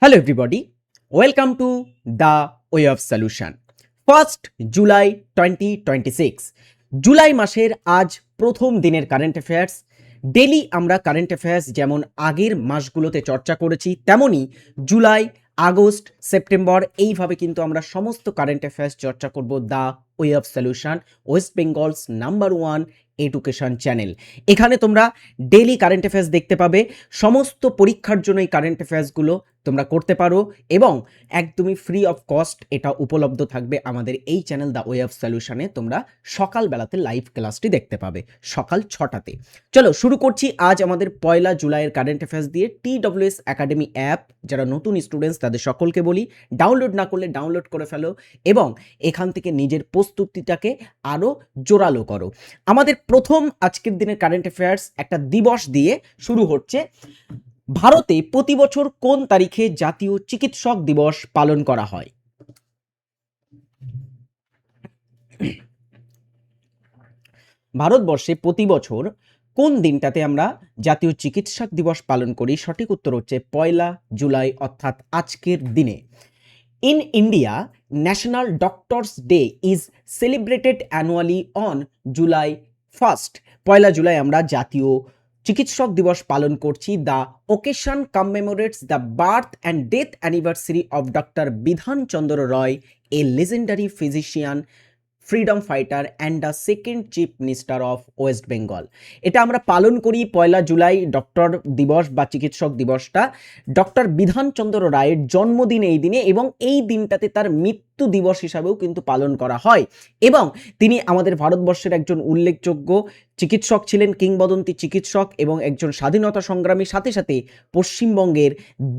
Hello everybody, welcome to the Way of Solution. 1st July 2026 July মাসের আজ প্রথম দিনের কারেন্ট অ্যাফেয়ার্স। ডেলি আমরা কারেন্ট অ্যাফেয়ার্স যেমন আগের মাসগুলোতে চর্চা করেছি, তেমনি জুলাই, আগস্ট, সেপ্টেম্বর এইভাবে কিন্তু আমরা সমস্ত কারেন্ট অ্যাফেয়ার্স চর্চা করব the way of solution, West Bengal's number 1 education channel. এখানে তোমরা ডেলি কারেন্ট অ্যাফেয়ার্স দেখতে পাবে। সমস্ত পরীক্ষার জন্য এই কারেন্ট অ্যাফেয়ার্সগুলো তোমরা করতে পারো এবং একদমই ফ্রি অফ কস্ট এটা উপলব্ধ থাকবে আমাদের এই চ্যানেল দ্য ওয়ে অফ সলিউশনে। তোমরা সকালবেলাতে লাইভ ক্লাসটি দেখতে পাবে সকাল 6টাতে। চলো শুরু করছি আজ আমাদের 1 জুলাইয়ের কারেন্ট অ্যাফেয়ার্স দিয়ে। TWS একাডেমি অ্যাপ যারা নতুন স্টুডেন্টস তাদের সকলকে বলি, ডাউনলোড না করলে ডাউনলোড করে ফেলো এবং এখান থেকে নিজের প্রস্তুতিটাকে আরও জোরালো করো। আমাদের প্রথম আজকের দিনের কারেন্ট অ্যাফেয়ার্স একটা দিবস দিয়ে শুরু হচ্ছে। ভারতে প্রতি বছর কোন তারিখে জাতীয় চিকিৎসক দিবস পালন করা হয়? ভারতবর্ষে প্রতি বছর কোন দিনটাতে আমরা জাতীয় চিকিৎসক দিবস পালন করি? সঠিক উত্তর হচ্ছে 1 জুলাই, অর্থাৎ আজকের দিনে। In India, national doctors day is celebrated annually on July 1। 1 July আমরা জাতীয় চিকিৎসক দিবস পালন করছি। The occasion commemorates the birth and death anniversary of doctor Bidhan Chandra Roy, a legendary physician, freedom fighter and the second chief minister of West Bengal. এটা আমরা পালন করি 1 জুলাই ডক্টর দিবস বা চিকিৎসক দিবসটা ডক্টর বিধানচন্দ্র রায়ের জন্মদিন এই দিনে, এবং এই দিনটাতে তার মৃত্যু দিবস হিসাবেও কিন্তু পালন করা হয়। এবং তিনি আমাদের ভারতবর্ষের একজন উল্লেখযোগ্য চিকিৎসক ছিলেন, কিংবদন্তি চিকিৎসক এবং একজন স্বাধীনতা সংগ্রামীর সাথে সাথে পশ্চিমবঙ্গের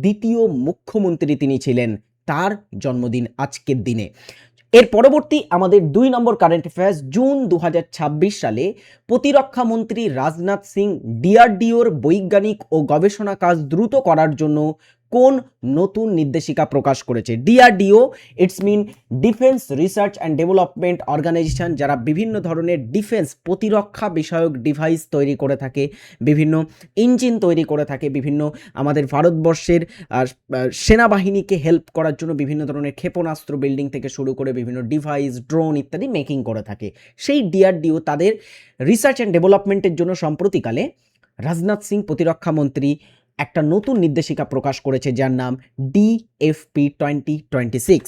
দ্বিতীয় মুখ্যমন্ত্রী তিনি ছিলেন। তার জন্মদিন আজকের দিনে। এর পরবর্তী আমাদের 2 নম্বর কারেন্ট অ্যাফেয়ার্স। জুন 2026 সালে প্রতিরক্ষা মন্ত্রী রাজনাথ সিং ডিআরডিওর বৈজ্ঞানিক ও গবেষণা কাজ দ্রুত করার জন্য কোন নতুন নির্দেশিকা প্রকাশ করেছে? DRDO it's mean defence research and development organisation, যারা বিভিন্ন ধরনের ডিফেন্স প্রতিরক্ষা বিষয়ক ডিভাইস তৈরি করে থাকে, বিভিন্ন ইঞ্জিন তৈরি করে থাকে, বিভিন্ন আমাদের ভারতবর্ষের সেনাবাহিনীকে হেল্প করার জন্য বিভিন্ন ধরনের ক্ষেপণাস্ত্র বিল্ডিং থেকে শুরু করে বিভিন্ন ডিভাইস, ড্রোন ইত্যাদি মেকিং করে থাকে। সেই ডিআরডিও তাদের রিসার্চ অ্যান্ড ডেভেলপমেন্টের জন্য সম্প্রতিকালে রাজনাথ সিং প্রতিরক্ষা মন্ত্রী একটা নতুন নির্দেশিকা প্রকাশ করেছে, যার নাম DFP 2026।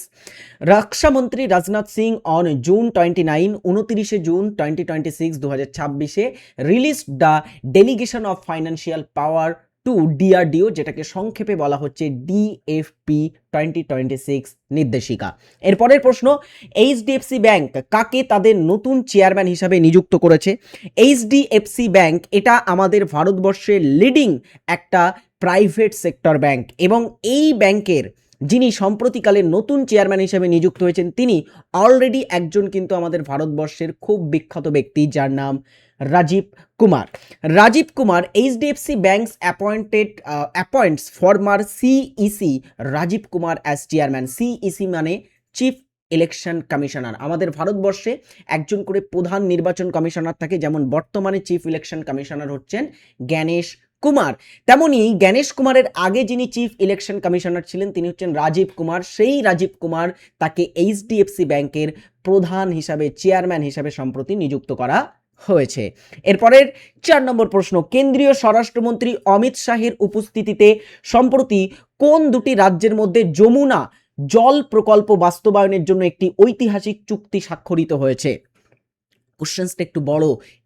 রক্ষামন্ত্রী Rajnath Singh on June 29 June 2026 2026 release the delegation of financial power to DRDO, যেটাকে সংক্ষেপে বলা হচ্ছে DFP 2026 নির্দেশিকা। এরপরের প্রশ্ন, HDFC ব্যাংক কাকে তাদের নতুন চেয়ারম্যান হিসাবে নিযুক্ত করেছে? HDFC ব্যাংক এটা আমাদের ভারতবর্ষের লিডিং একটা প্রাইভেট সেক্টর ব্যাংক, এবং এই ব্যাংকের যিনি সম্প্রতিকালে নতুন চেয়ারম্যান হিসেবে নিযুক্ত হয়েছেন তিনি অলরেডি একজন কিন্তু আমাদের ভারতবর্ষের খুব বিখ্যাত ব্যক্তি, যার নাম Rajiv Kumar. Rajiv Kumar HDFC banks appoints former CEC Rajiv Kumar as chairman. CEC মানে চিফ ইলেকশন কমিশনার। আমাদের ভারতবর্ষে একজন করে প্রধান নির্বাচন কমিশনার থাকে, যেমন বর্তমানে চিফ ইলেকশন কমিশনার হচ্ছেন জ্ঞানেশ কুমার, তেমনি জ্ঞানেশ কুমারের আগে যিনি চিফ ইলেকশন কমিশনার ছিলেন তিনি হচ্ছেন রাজীব কুমার। সেই রাজীব কুমার তাকে HDFC ব্যাংকের প্রধান হিসাবে, চেয়ারম্যান হিসাবে সম্প্রতি নিযুক্ত করা হয়েছে। এরপরের 4 নম্বর প্রশ্ন, কেন্দ্রীয় স্বরাষ্ট্রমন্ত্রী অমিত শাহের উপস্থিতিতে সম্প্রতি কোন দুটি রাজ্যের মধ্যে যমুনা জল প্রকল্প বাস্তবায়নের জন্য একটি ঐতিহাসিক চুক্তি স্বাক্ষরিত হয়েছে? কোশ্চেন্সটা একটু বড়,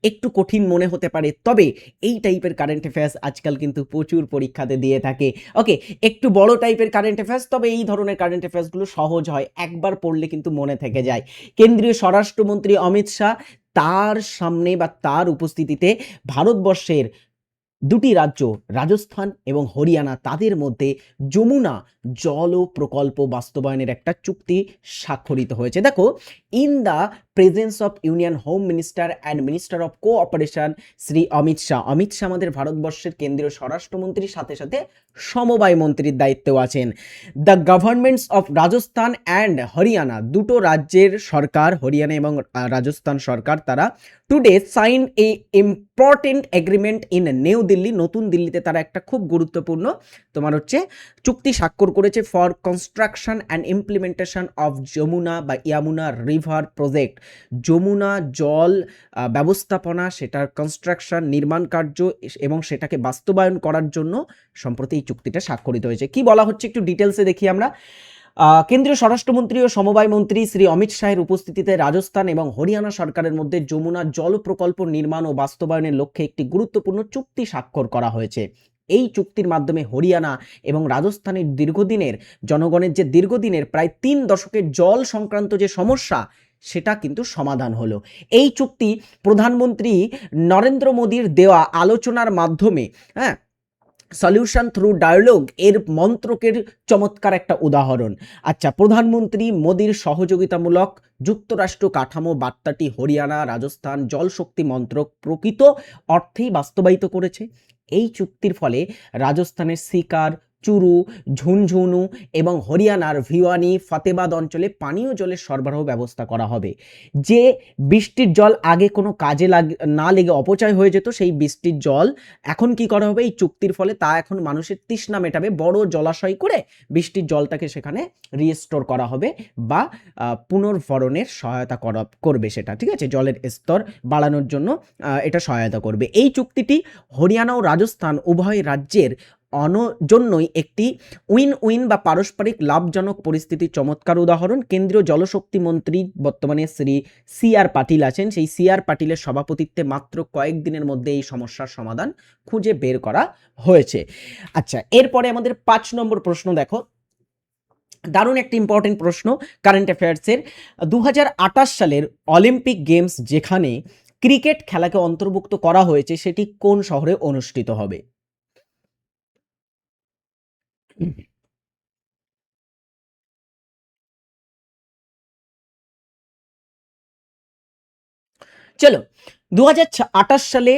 একটু কঠিন মনে হতে পারে, তবে এই টাইপের কারেন্ট অ্যাফেয়ার্স আজকাল কিন্তু প্রচুর পরীক্ষাতে দিয়ে থাকে। ওকে, একটু বড় টাইপের কারেন্ট অ্যাফেয়ার্স, তবে এই ধরনের কারেন্ট অ্যাফেয়ার্সগুলো সহজ হয়, একবার পড়লে কিন্তু মনে থেকে যায়। কেন্দ্রীয় স্বরাষ্ট্রমন্ত্রী অমিত শাহ, তার সামনে বা তার উপস্থিতিতে ভারতবর্ষের দুটি রাজ্য রাজস্থান এবং হরিয়ানা, তাদের মধ্যে যমুনা জল প্রকল্প বাস্তবায়নের একটা চুক্তি স্বাক্ষরিত হয়েছে। দেখো, in the presence of union home minister and minister of cooperation Shri Amit Shah. Amit Shah আমাদের ভারতবর্ষের কেন্দ্রীয় স্বরাষ্ট্রমন্ত্রীর সাথে সাথে সমবায় মন্ত্রীর দায়িত্বেও আছেন। The governments of Rajasthan and Haryana, দুটো রাজ্যের সরকার, হরিয়ানা এবং রাজস্থান সরকার, তারা today sign a important agreement in New Delhi, নতুন দিল্লিতে তারা একটা খুব গুরুত্বপূর্ণ তোমার হচ্ছে চুক্তি স্বাক্ষর করেছে for construction and implementation of Yamuna বা ইয়ামুনা রিভার প্রজেক্ট। যমুনা জল ব্যবস্থাপনা, সেটার কনস্ট্রাকশন, নির্মাণ কার্য এবং সেটাকে বাস্তবায়ন করার জন্য সম্প্রতি এই চুক্তিটা স্বাক্ষরিত হয়েছে। কি বলা হচ্ছে একটু ডিটেলসে দেখি আমরা। কেন্দ্রীয় স্বরাষ্ট্রমন্ত্রী ও সমবায় মন্ত্রী শ্রী অমিত শাহের উপস্থিতিতে রাজস্থান এবং হরিয়ানা সরকারের মধ্যে যমুনা জল প্রকল্প নির্মাণ ও বাস্তবায়নের লক্ষ্যে একটি গুরুত্বপূর্ণ চুক্তি স্বাক্ষর করা হয়েছে। এই চুক্তির মাধ্যমে হরিয়ানা এবং রাজস্থানের দীর্ঘদিনের জনগণের যে দীর্ঘদিনের প্রায় 3 দশকের জল সংক্রান্ত যে সমস্যা, সেটা কিন্তু সমাধান হলো। এই চুক্তি প্রধানমন্ত্রী নরেন্দ্র মোদীর দেওয়া আলোচনার মাধ্যমে, হ্যাঁ, সলিউশন থ্রু ডায়ালগ এর মন্ত্রকের চমৎকার একটা উদাহরণ। আচ্ছা, প্রধানমন্ত্রী মোদীর সহযোগিতামূলক যুক্তরাষ্ট্র কাঠামো বার্তাটি হরিয়ানা রাজস্থান জলশক্তি মন্ত্রক প্রকৃত অর্থেই বাস্তবায়িত করেছে। এই চুক্তির ফলে রাজস্থানের সিকার, চুরু, ঝুনঝুনু এবং হরিয়ানার ভিওয়ানি ফতেবাদ অঞ্চলে পানীয় জলের সরবরাহ ব্যবস্থা করা হবে। যে বৃষ্টির জল আগে কোনো কাজে না লেগে অপচয় হয়ে যেত, সেই বৃষ্টির জল এখন কি করা হবে এই চুক্তির ফলে, তা এখন মানুষের তৃষ্ণা মেটাবে, বড় জলাশয় করে বৃষ্টির জলটাকে সেখানে রিস্টোর করা হবে বা পুনর্ভরণের সহায়তা করবে সেটা, ঠিক আছে, জলের স্তর বাড়ানোর জন্য এটা সহায়তা করবে। এই চুক্তিটি হরিয়ানা ও রাজস্থান উভয় রাজ্যের জন্যই একটি উইন উইন বা পারস্পরিক লাভজনক পরিস্থিতির চমৎকার উদাহরণ। কেন্দ্রীয় জলশক্তি মন্ত্রী বর্তমানে শ্রী CR পাটিল আছেন। সেই CR পাটিলের সভাপতিত্বে মাত্র কয়েকদিনের মধ্যে এই সমস্যার সমাধান খুঁজে বের করা হয়েছে। আচ্ছা, এরপরে আমাদের 5 নম্বর প্রশ্ন দেখো, দারুণ একটা ইম্পর্টেন্ট প্রশ্ন কারেন্ট অ্যাফেয়ার্সের। 2028 সালের অলিম্পিক গেমস যেখানে ক্রিকেট খেলাকে অন্তর্ভুক্ত করা হয়েছে, সেটি কোন শহরে অনুষ্ঠিত হবে? চলো, 2028 সালে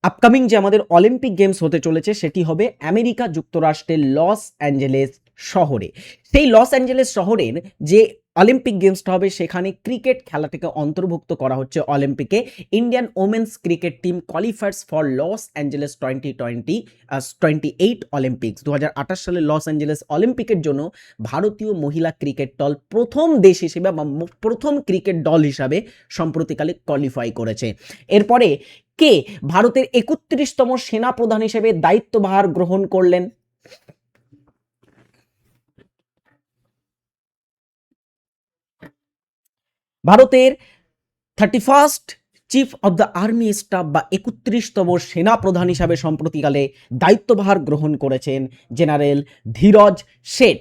আপকামিং যে আমাদের অলিম্পিক গেমস হতে চলেছে, সেটি হবে আমেরিকা যুক্তরাষ্ট্রের লস অ্যাঞ্জেলেস শহরে। সেই লস অ্যাঞ্জেলেস শহরের যে অলিম্পিক গেমসটা হবে, সেখানে ক্রিকেট খেলাটাকে অন্তর্ভুক্ত করা হচ্ছে অলিম্পিকে। Indian women's cricket team qualifiers for Los Angeles 2028 Olympics. 2028 সালে লস অ্যাঞ্জেলেস অলিম্পিকের জন্য ভারতীয় মহিলা ক্রিকেট দল প্রথম দেশ হিসেবে বা প্রথম ক্রিকেট দল হিসাবে সম্প্রতিকালে কোয়ালিফাই করেছে। এরপরে কে ভারতের 31তম সেনা প্রধান হিসেবে দায়িত্বভার গ্রহণ করলেন? ভারতের 31st chief of the army staff বা 31তম সেনা প্রধান হিসাবে সম্প্রতিকালে দায়িত্বভার গ্রহণ করেছেন জেনারেল ধীরজ শেঠ।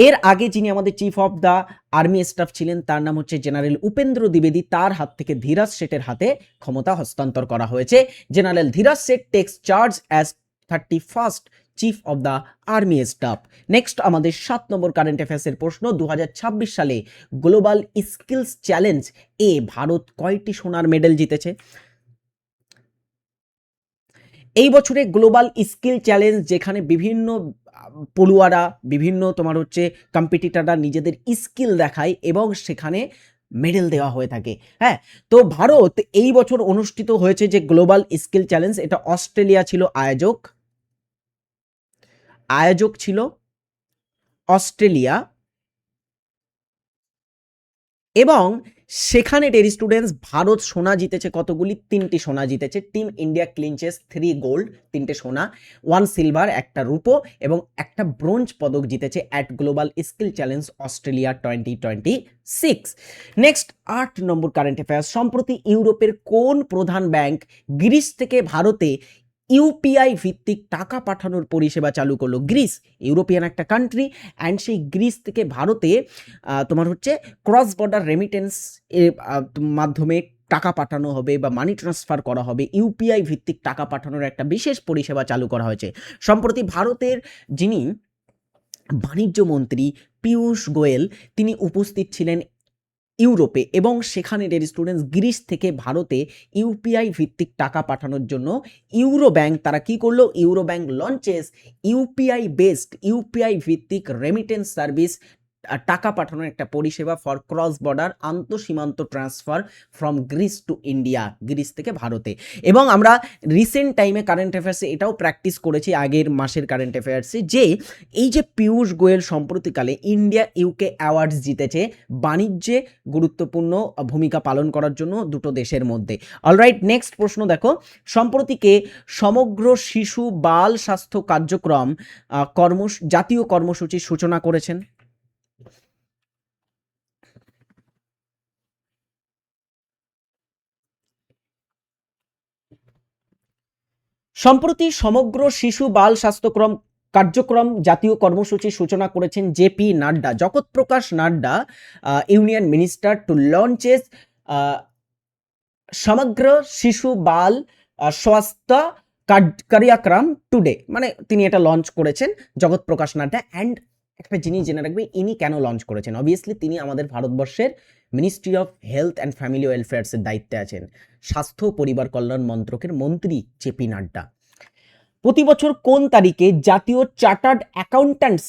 এর আগে যিনি আমাদের chief of the army staff ছিলেন, তার নাম হচ্ছে জেনারেল উপেন্দ্র দ্বিবেদী। তার হাত থেকে ধীরাজ শেঠের হাতে ক্ষমতা হস্তান্তর করা হয়েছে। General Dhiraj Seth takes charge as 31st chief of the army staff. Next আমাদের 7 নম্বর কারেন্ট অ্যাফেয়ার্সের প্রশ্ন, 2026 সালে গ্লোবাল স্কিলস চ্যালেঞ্জ এ ভারত কয়টি সোনার মেডেল জিতেছে? এই বছরে গ্লোবাল স্কিল চ্যালেঞ্জ, যেখানে বিভিন্ন পড়ুয়ারা, বিভিন্ন তোমার হচ্ছে কম্পিটিটররা নিজেদের স্কিল দেখায় এবং সেখানে মেডেল দেওয়া হয়ে থাকে। হ্যাঁ, তো ভারত এই বছর অনুষ্ঠিত হয়েছে যে গ্লোবাল স্কিল চ্যালেঞ্জ, এটা অস্ট্রেলিয়া ছিল আয়োজক। ছিল অস্ট্রেলিয়া এবং সেখানে ডেরি স্টুডেন্টস ভারত সোনা জিতেছে কতগুলি? 3টি সোনা জিতেছে। টিম ইন্ডিয়া ক্লিনচেস 3 গোল্ড, 3টে সোনা, 1 সিলভার, 1টা রূপো এবং 1টা ব্রোঞ্জ পদক জিতেছে at global skill challenge Australia 2026। Next 8 number current affairs, সম্প্রতি ইউরোপের কোন প্রধান ব্যাংক গ্রিস থেকে ভারতে ইউপিআই ভিত্তিক টাকা পাঠানোর পরিষেবা চালু করলো? গ্রিস ইউরোপিয়ান একটা কান্ট্রি, অ্যান্ড সেই গ্রিস থেকে ভারতে তোমার হচ্ছে ক্রস বর্ডার রেমিটেন্স এর মাধ্যমে টাকা পাঠানো হবে বা মানি ট্রান্সফার করা হবে। ইউপিআই ভিত্তিক টাকা পাঠানোর একটা বিশেষ পরিষেবা চালু করা হয়েছে। সম্প্রতি ভারতের যিনি বাণিজ্য মন্ত্রী পীয়ূষ গোয়েল, তিনি উপস্থিত ছিলেন ইউরোপে এবং সেখানের স্টুডেন্টস গ্রিস থেকে ভারতে ইউপিআই ভিত্তিক টাকা পাঠানোর জন্য ইউরো ব্যাংক তারা কি করলো, ইউরো ব্যাংক লঞ্চেস ইউপিআই ভিত্তিক রেমিটেন্স সার্ভিস, টাকা পাঠানোর একটা পরিষেবা ফর ক্রস বর্ডার আন্তঃসীমান্ত transfer from Greece to India, Greece থেকে ভারতে। এবং আমরা রিসেন্ট টাইমে কারেন্ট অ্যাফেয়ার্সে এটাও প্র্যাকটিস করেছি আগের মাসের কারেন্ট অ্যাফেয়ার্সে, যে এই যে পীয়ূষ গোয়েল সম্প্রতিকালে ইন্ডিয়া ইউকে অ্যাওয়ার্ডস জিতেছে বাণিজ্যে গুরুত্বপূর্ণ ভূমিকা পালন করার জন্য দুটো দেশের মধ্যে। অলরাইট, নেক্সট প্রশ্ন দেখো, সম্প্রতিকে সমগ্র শিশু বাল স্বাস্থ্য কার্যক্রম জাতীয় কর্মসূচির সূচনা করেছেন। সম্প্রতি সমগ্র শিশু বাল স্বাস্থ্যক্রম কার্যক্রম জাতীয় কর্মসূচির সূচনা করেছেন JP Nadda, Jagat Prakash Nadda, union minister to launches সমগ্র শিশু বাল স্বাস্থ্য কার্যক্রম টুডে, মানে তিনি এটা লঞ্চ করেছেন জগৎ প্রকাশ নাড্ডা। অ্যান্ড একটা জিনিস জেনে রাখবে, ইনি কেন লঞ্চ করেছেন। অবভিয়াসলি তিনি আমাদের ভারতবর্ষের ministry of health and family ওয়েলফেয়ার্সের দায়িত্বে আছেন, স্বাস্থ্য ও পরিবার কল্যাণ মন্ত্রকের মন্ত্রী জেপি নাড্ডা। প্রতি বছর কোন তারিখে জাতীয় চার্টার্ড অ্যাকাউন্ট্যান্টস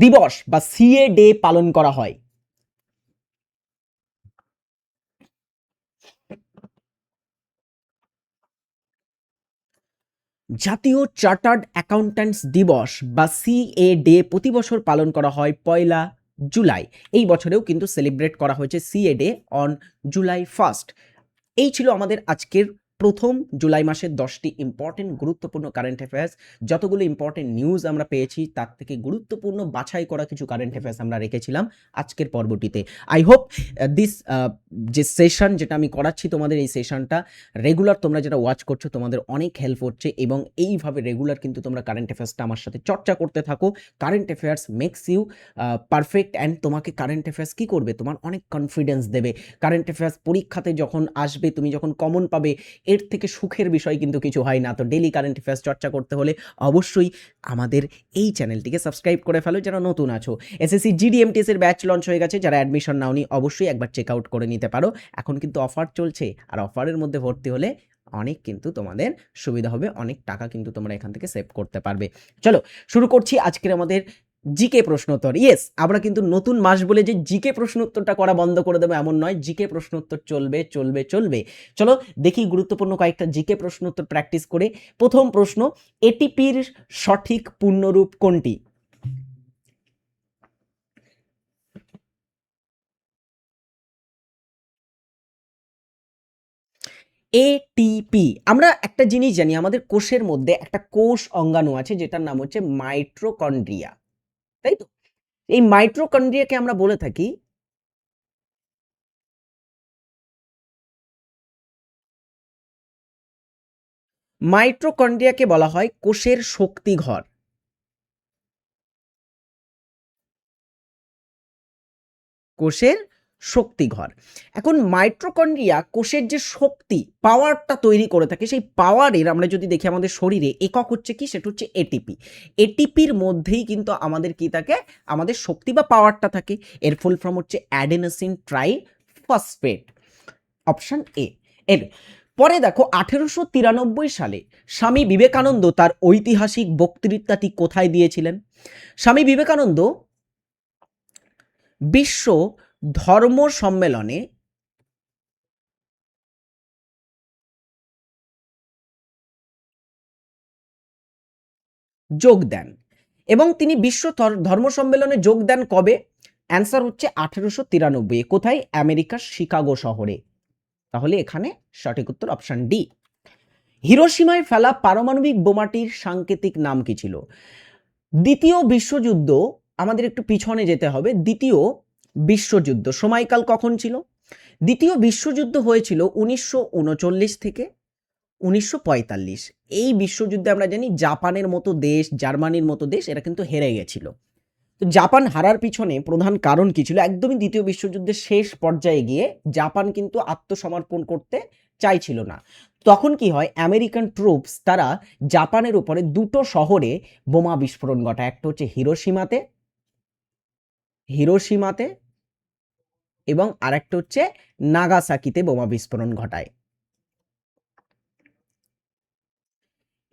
দিবস বা সিএ ডে পালন করা হয়? জাতীয় চার্টার্ড অ্যাকাউন্ট্যান্টস দিবস বা সিএ ডে প্রতি বছর পালন করা হয় 1 জুলাই। এই বছরেও কিন্তু সেলিব্রেট করা হয়েছে সিএ ডে অন জুলাই 1। এই ছিল আমাদের আজকের প্রথম জুলাই মাসের 10টি ইম্পর্টেন্ট গুরুত্বপূর্ণ কারেন্ট অ্যাফেয়ার্স। যতগুলো ইম্পর্টেন্ট নিউজ আমরা পেয়েছি তার থেকে গুরুত্বপূর্ণ বাছাই করা কিছু কারেন্ট অ্যাফেয়ার্স আমরা রেখেছিলাম আজকের পর্বটিতে। আই হোপ দিস যে সেশন যেটা আমি করাচ্ছি তোমাদের, এই সেশনটা রেগুলার তোমরা যেটা ওয়াচ করছো তোমাদের অনেক হেল্প হচ্ছে, এবং এইভাবে রেগুলার কিন্তু তোমরা কারেন্ট অ্যাফেয়ার্সটা আমার সাথে চর্চা করতে থাকো। Current affairs makes you perfect, and তোমাকে কারেন্ট অ্যাফেয়ার্স কী করবে, তোমার অনেক কনফিডেন্স দেবে। কারেন্ট অ্যাফেয়ার্স পরীক্ষাতে যখন আসবে, তুমি যখন কমন পাবে, এর থেকে সুখের বিষয় কিন্তু কিছু হয় না। তো ডেলি কারেন্ট অ্যাফেয়ার্স চর্চা করতে হলে অবশ্যই আমাদের এই চ্যানেলটিকে সাবস্ক্রাইব করে ফেলো যারা নতুন আছো। এসএসসি জিডিএমটিএস এর ব্যাচ লঞ্চ হয়ে গেছে, যারা অ্যাডমিশন নাওনি অবশ্যই একবার চেক আউট করে নিতে পারো। এখন কিন্তু অফার চলছে, আর অফারের মধ্যে ভর্তি হলে অনেক কিন্তু তোমাদের সুবিধা হবে, অনেক টাকা কিন্তু তোমরা এখান থেকে সেভ করতে পারবে। চলো শুরু করছি আজকের আমাদের জিকে প্রশ্নোত্তর। ইয়েস, আমরা কিন্তু নতুন মাস বলে যে জিকে প্রশ্নোত্তরটা করা বন্ধ করে দেবো এমন নয়, জিকে প্রশ্নোত্তর চলবে চলবে চলবে। চলো দেখি গুরুত্বপূর্ণ কয়েকটা জিকে প্রশ্নোত্তর প্র্যাকটিস করে। প্রথম প্রশ্ন, এটিপির সঠিক পূর্ণরূপ কোনটি? এটিপি। আমরা একটা জিনিস জানি, আমাদের কোষের মধ্যে একটা কোষ অঙ্গাণু আছে যেটার নাম হচ্ছে মাইটোকন্ড্রিয়া, তাই তো? এই মাইটোকন্ড্রিয়াকে আমরা বলে থাকি মাইটোকন্ড্রিয়াকে বলা হয় কোষের শক্তিঘর। কোষের শক্তিঘর। এখন মাইটোকন্ড্রিয়া কোষের যে শক্তি পাওয়ারটা তৈরি করে থাকে, সেই পাওয়ারের আমরা যদি দেখি আমাদের শরীরে একক হচ্ছে কি, সেটা হচ্ছে এটিপি। এটিপির মধ্যেই কিন্তু আমাদের কি থাকে, আমাদের শক্তি বা পাওয়ারটা থাকে। এর ফুল ফর্ম হচ্ছে অ্যাডেনোসিন ট্রাইফসফেট, অপশন এ। এর পরে দেখো 1893 সালে স্বামী বিবেকানন্দ তার ঐতিহাসিক বক্তৃতাটি কোথায় দিয়েছিলেন? স্বামী বিবেকানন্দ বিশ্ব ধর্ম সম্মেলনে যোগ দেন, এবং তিনি বিশ্ব ধর্ম সম্মেলনে যোগ দেন কবে? অ্যান্সার হচ্ছে 1893। কোথায়? আমেরিকার শিকাগো শহরে। তাহলে এখানে সঠিক উত্তর অপশন ডি। হিরোশিমায় ফেলা পারমাণবিক বোমাটির সাংকেতিক নাম কি ছিল? দ্বিতীয় বিশ্বযুদ্ধ, আমাদের একটু পিছনে যেতে হবে। দ্বিতীয় বিশ্বযুদ্ধ সময়কাল কখন ছিল? দ্বিতীয় বিশ্বযুদ্ধ হয়েছিল 1939 থেকে 1945। এই বিশ্বযুদ্ধে আমরা জানি জাপানের মতো দেশ, জার্মানির মতো দেশ এরা কিন্তু হেরে গেছিল। তো জাপান হারার পিছনে প্রধান কারণ কি ছিল? একদমই দ্বিতীয় বিশ্বযুদ্ধের শেষ পর্যায়ে গিয়ে জাপান কিন্তু আত্মসমর্পণ করতে চাইছিল না। তখন কি হয়, আমেরিকান ট্রুপস তারা জাপানের উপরে দুটো শহরে বোমা বিস্ফোরণ ঘটায়। একটা হচ্ছে হিরোশিমাতে এবং আরেকটা হচ্ছে নাগাসাকিতে বোমা বিস্ফোরণ ঘটায়।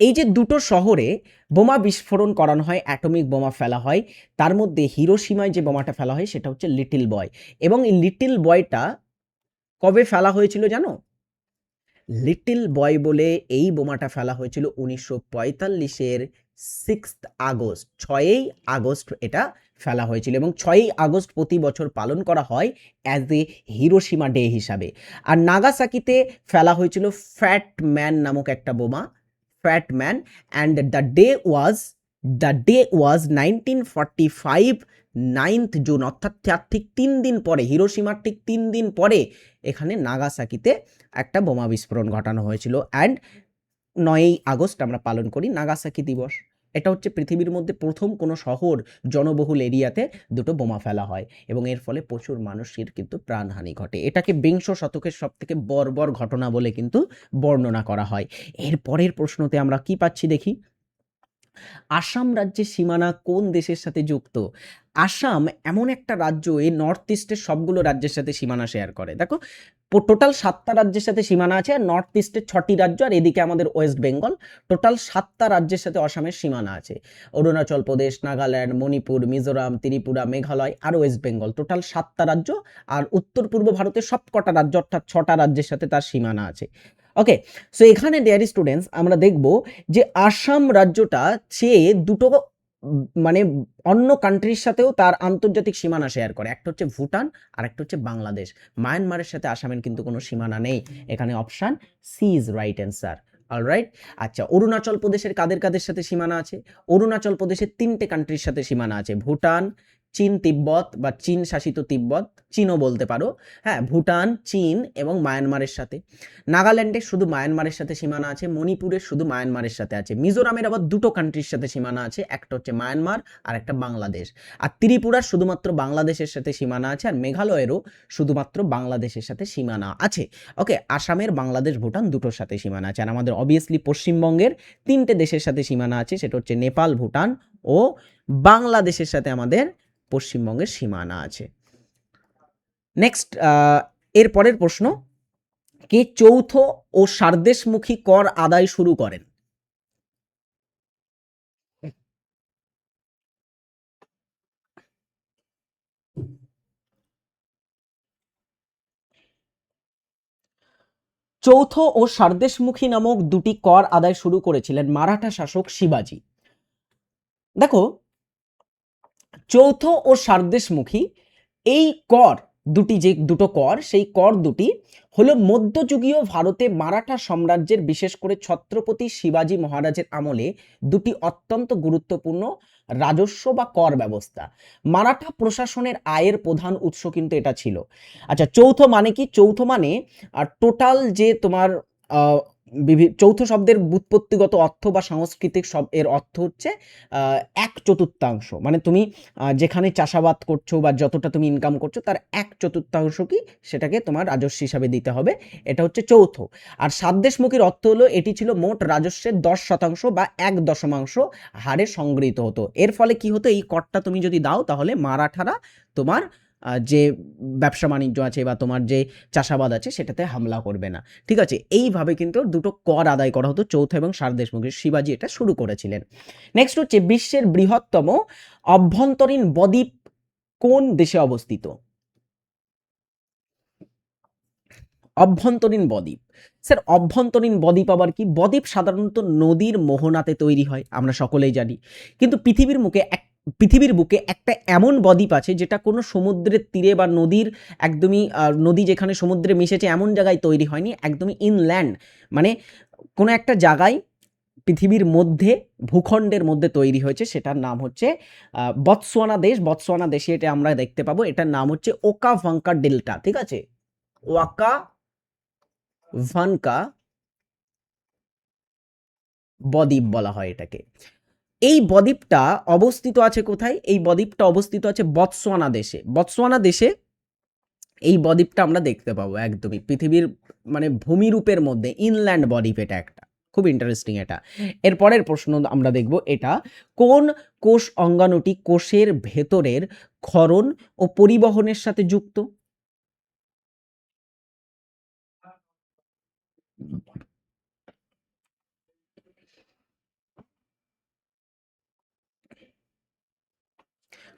এই যে দুটো শহরে বোমা বিস্ফোরণ করানো হয়, অ্যাটমিক বোমা ফেলা হয়, তার মধ্যে হিরোশিমায় যে বোমাটা ফেলা হয় সেটা হচ্ছে লিটল বয়। এবং এই লিটল বয়টা কবে ফেলা হয়েছিল জানো? লিটল বয় বলে এই বোমাটা ফেলা হয়েছিল 1945-এর 6 আগস্ট, 6ই আগস্ট এটা ফেলা হয়েছিল এবং 6ই আগস্ট প্রতি বছর পালন করা হয় অ্যাজ এ হিরোশিমা ডে হিসাবে। আর নাগাসাকিতে ফেলা হয়েছিল ফ্যাট ম্যান নামক একটা বোমা, fat man, and the day was 1945 9th June, অর্থাৎ তার ঠিক 3 দিন পরে, হিরোশিমার ঠিক 3 দিন পরে এখানে নাগাসাকিতে একটা বোমা বিস্ফোরণ ঘটানো হয়েছিল। অ্যান্ড 9ই আগস্ট আমরা পালন করি নাগাসাকি দিবস। এটা হচ্ছে পৃথিবীর মধ্যে প্রথম কোনো শহর জনবহুল এরিয়াতে দুটো বোমা ফেলা হয় এবং এর ফলে প্রচুর মানুষের কিন্তু প্রাণহানি ঘটে। এটাকে বিংশ শতকের সবথেকে বর্বর ঘটনা বলে কিন্তু বর্ণনা করা হয়। এর পরের প্রশ্নতে আমরা কি পাচ্ছি দেখি। আসাম রাজ্যের সীমানা কোন দেশের সাথে যুক্ত? আসাম এমন একটা রাজ্য, এই নর্থ ইস্টের সবগুলো রাজ্যের সাথে সীমানা শেয়ার করে। দেখো টোটাল 7টা রাজ্যের সাথে সীমানা আছে, আর নর্থ ইস্টের 6টি রাজ্য, আর এদিকে আমাদের ওয়েস্ট বেঙ্গল, টোটাল 7টা রাজ্যের সাথে আসামের সীমানা আছে। অরুণাচল প্রদেশ, নাগাল্যান্ড, মণিপুর, মিজোরাম, ত্রিপুরা, মেঘালয় আর ওয়েস্ট বেঙ্গল, টোটাল 7টা রাজ্য। আর উত্তর পূর্ব ভারতের সব কটা রাজ্য অর্থাৎ 6টা রাজ্যের সাথে তার সীমানা আছে। ওকে, সো এখানে ডিয়ার স্টুডেন্টস আমরা দেখব যে আসাম রাজ্যটা চেয়ে দুটো মানে অন্য কান্ট্রির সাথেও তার আন্তর্জাতিক সীমানা শেয়ার করে। একটা হচ্ছে ভুটান আর একটা হচ্ছে বাংলাদেশ। মায়ানমারের সাথে আসামের কিন্তু কোনো সীমানা নেই। এখানে option C is right answer. Alright. আচ্ছা, অরুণাচল প্রদেশের কাদের কাদের সাথে সীমানা আছে? অরুণাচল প্রদেশের 3টে কান্ট্রির সাথে সীমানা আছে, ভুটান, চীন, তিব্বত বা চীন শাসিত তিব্বত, চীনও বলতে পারো, হ্যাঁ, ভুটান, চীন এবং মায়ানমারের সাথে। নাগাল্যান্ডের শুধু মায়ানমারের সাথে সীমানা আছে, মণিপুরের শুধু মায়ানমারের সাথে আছে, মিজোরামের আবার দুটো কান্ট্রির সাথে সীমানা আছে, একটা হচ্ছে মায়ানমার আর একটা বাংলাদেশ, আর ত্রিপুরার শুধুমাত্র বাংলাদেশের সাথে সীমানা আছে, আর মেঘালয়েরও শুধুমাত্র বাংলাদেশের সাথে সীমানা আছে। ওকে, আসামের, বাংলাদেশ, ভুটান দুটোর সাথে সীমানা আছে। আর আমাদের অবভিয়াসলি পশ্চিমবঙ্গের 3টে দেশের সাথে সীমানা আছে, সেটা হচ্ছে নেপাল, ভুটান ও বাংলাদেশের সাথে আমাদের পশ্চিমবঙ্গের সীমানা আছে। নেক্সট, এর পরের প্রশ্ন, কে চৌথ ও সার্দেশমুখী কর আদায় শুরু করেন? চৌথ ও সার্দেশমুখী নামক দুটি কর আদায় শুরু করেছিলেন মারাঠা শাসক শিবাজি। দেখো, চৌথ ও সার্দেশমুখী এই কর দুটি, যে দুটো কর, সেই কর দুটি হলো মধ্যযুগীয় ভারতে মারাঠা সাম্রাজ্যের, বিশেষ করে ছত্রপতি শিবাজি মহারাজের আমলে দুটি অত্যন্ত গুরুত্বপূর্ণ রাজস্ব বা কর ব্যবস্থা। মারাঠা প্রশাসনের আয়ের প্রধান উৎস কিন্তু এটা ছিল। আচ্ছা, চৌথ মানে কি? চৌথ মানে টোটাল যে তোমার চৌথ শব্দের ব্যুৎপত্তিগত অর্থ বা সাংস্কৃতিক সব এর অর্থ হচ্ছে 1/4, মানে তুমি যেখানে চাষাবাদ করছো বা যতটা তুমি ইনকাম করছো তার 1/4 কি সেটাকে তোমার রাজস্ব হিসাবে দিতে হবে, এটা হচ্ছে চৌথ। আর সাতদেশমুখীর অর্থ হলো এটি ছিল মোট রাজস্বের 10% বা 1 দশমাংশ হারে সংগৃহীত হতো। এর ফলে কি হতো, এই করটা তুমি যদি দাও তাহলে মারাঠারা তোমার যে ব্যবসা বাণিজ্য আছে বা তোমার যে চাষাবাদ আছে সেটাতে হামলা করবে না। ঠিক আছে, এইভাবে কিন্তু দুটো কর আদায় করা হতো চৌথ এবং সারদেশমুখী। শিবাজি এটা শুরু করেছিলেন। নেক্সট হচ্ছে, বিশ্বের বৃহত্তম অভ্যন্তরীণ বদ্বীপ কোন দেশে অবস্থিত? অভ্যন্তরীণ বদ্বীপ, স্যার অভ্যন্তরীণ বদ্বীপ আবার কি? বদ্বীপ সাধারণত নদীর মোহনাতে তৈরি হয়, আমরা সকলেই জানি, কিন্তু পৃথিবীর বুকে একটা এমন বদ্বীপ আছে যেটা কোনো সমুদ্রের তীরে বা নদীর একদমই নদী যেখানে সমুদ্রে মিশেছে এমন জায়গায় তৈরি হয়নি, একদমই ইনল্যান্ড, মানে কোনো একটা জায়গায় পৃথিবীর মধ্যে, ভূখণ্ডের মধ্যে তৈরি হয়েছে, সেটার নাম হচ্ছে বতসোয়ানা দেশ। বতসোয়ানা দেশে এটা আমরা দেখতে পাবো, এটার নাম হচ্ছে ওকাভাঙ্কা ডেল্টা। ঠিক আছে, ওয়াকা ভানকা বদ্বীপ বলা হয় এটাকে। এই বদ্বীপটা অবস্থিত আছে কোথায়? এই বদ্বীপটা অবস্থিত আছে বতসোয়ানা দেশে। বতসোয়ানা দেশে এই বদ্বীপটা আমরা দেখতে পাবো একদমই পৃথিবীর মানে ভূমিরূপের মধ্যে, ইনল্যান্ড বদ্বীপ এটা একটা, খুব ইন্টারেস্টিং এটা। এরপরের প্রশ্ন আমরা দেখব, এটা কোন কোষ অঙ্গাণুটি কোষের ভেতরের ক্ষরণ ও পরিবহনের সাথে যুক্ত?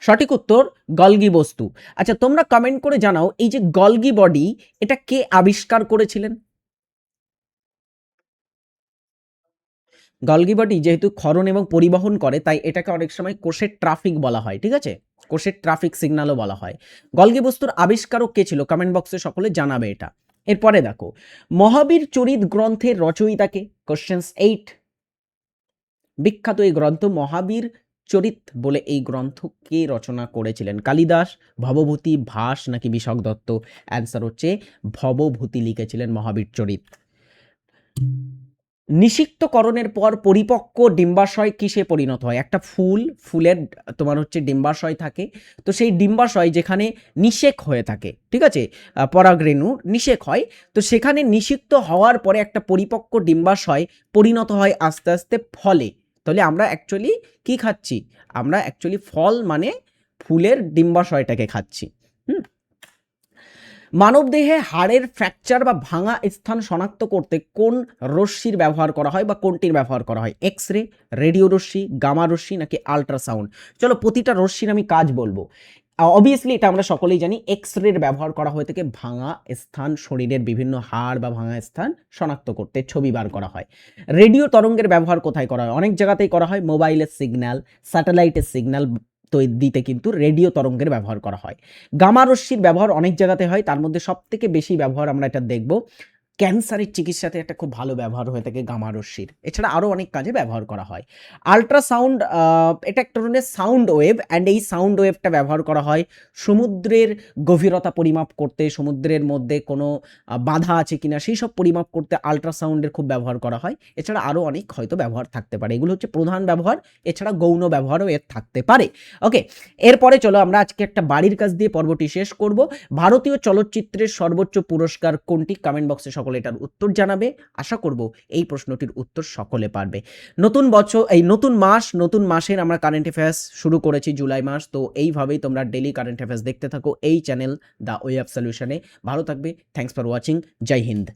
সঠিক উত্তর গলগি বস্তু। আচ্ছা, তোমরা কমেন্ট করে জানাও এই যে গলগি বডি, এটা কে আবিষ্কার করেছিলেন? গলগি বডি যেহেতু ক্ষরণ এবং পরিবহন করে, তাই এটাকে অনেক সময় কোষের ট্রাফিক বলা হয়, ঠিক আছে? কোষের ট্রাফিক সিগন্যালও বলা হয়। গলগি বস্তুর আবিষ্কারক কে ছিল? কমেন্ট বক্সে সকলে জানাবে এটা। এরপরে দেখো, মহাবীর চরিত গ্রন্থের রচয়িতাকে? কোশ্চেন্স 8। বিখ্যাত এই গ্রন্থ মহাবীর চরিত বলে এই গ্রন্থ কে রচনা করেছিলেন? কালিদাস, ভবভূতি, ভাস নাকি বিশক দত্ত? অ্যান্সার হচ্ছে ভবভূতি লিখেছিলেন মহাবীর চরিত। নিষিক্তকরণের পর পরিপক্ক ডিম্বাশয় কিসে পরিণত হয়? একটা ফুলের তোমার হচ্ছে ডিম্বাশয় থাকে, তো সেই ডিম্বাশয় যেখানে নিষেক হয়ে থাকে, ঠিক আছে, পরাগরেণু নিষেক হয়, তো সেখানে নিষিক্ত হওয়ার পরে একটা পরিপক্ক ডিম্বাশয় পরিণত হয় আস্তে আস্তে ফলে। তাহলে আমরা অ্যাকচুয়ালি কি খাচ্ছি? আমরা অ্যাকচুয়ালি ফল মানে ফুলের ডিম্বাশয়টাকে খাচ্ছি। হুম। মানবদেহে হাড়ের ফ্র্যাকচার বা ভাঙা স্থান শনাক্ত করতে কোন রশ্মির ব্যবহার করা হয় বা কোনটির ব্যবহার করা হয়? এক্স রে, রেডিও রশ্মি, গামা রশ্মি নাকি আল্ট্রাসাউন্ড? চলো প্রতিটা রশ্মির আমি কাজ বলবো। অবভিয়াসলি এটা আমরা সকলেই জানি, এক্স রের ব্যবহার করা হয়ে থাকে ভাঙা স্থান, শরীরের বিভিন্ন হাড় বা ভাঙা স্থান শনাক্ত করতে, ছবি বার করা হয়। রেডিও তরঙ্গের ব্যবহার কোথায় করা হয়? অনেক জায়গাতেই করা হয়। মোবাইলের সিগন্যাল, স্যাটেলাইটের সিগন্যাল দিতে কিন্তু রেডিও তরঙ্গের ব্যবহার করা হয়। গামা রশ্মির ব্যবহার অনেক জায়গাতে হয়, তার মধ্যে সবথেকে বেশি ব্যবহার আমরা এটা দেখব ক্যান্সারের চিকিৎসাতে একটা খুব ভালো ব্যবহার হয়ে থাকে গামা রশ্মির। এছাড়া আরও অনেক কাজে ব্যবহার করা হয়। আল্ট্রাসাউন্ড, এটা একটা ধরনের সাউন্ড ওয়েভ, অ্যান্ড এই সাউন্ড ওয়েভটা ব্যবহার করা হয় সমুদ্রের গভীরতা পরিমাপ করতে, সমুদ্রের মধ্যে কোনো বাধা আছে কিনা সেই সব পরিমাপ করতে আল্ট্রাসাউন্ডের খুব ব্যবহার করা হয়। এছাড়া আরও অনেক হয়তো ব্যবহার থাকতে পারে, এগুলো হচ্ছে প্রধান ব্যবহার। এছাড়া গৌণ ব্যবহারও এর থাকতে পারে। ওকে, এরপরে চলো আমরা আজকে একটা বাড়ির কাজ দিয়ে পর্বটি শেষ করব। ভারতীয় চলচ্চিত্রের সর্বোচ্চ পুরস্কার কোনটি? কমেন্ট বক্সে সকলে এটার উত্তর জানাবে। আশা করব এই প্রশ্নটির উত্তর সকলে পারবে। নতুন বছর, এই নতুন মাস, নতুন মাসের আমরা কারেন্ট অ্যাফেয়ার্স শুরু করেছি জুলাই মাস, তো এইভাবেই তোমরা ডেলি কারেন্ট অ্যাফেয়ার্স দেখতে থাকো এই চ্যানেল দ্য ওয়ে অফ সলিউশনে। ভালো থাকবে। Thanks for watching. জয় হিন্দ।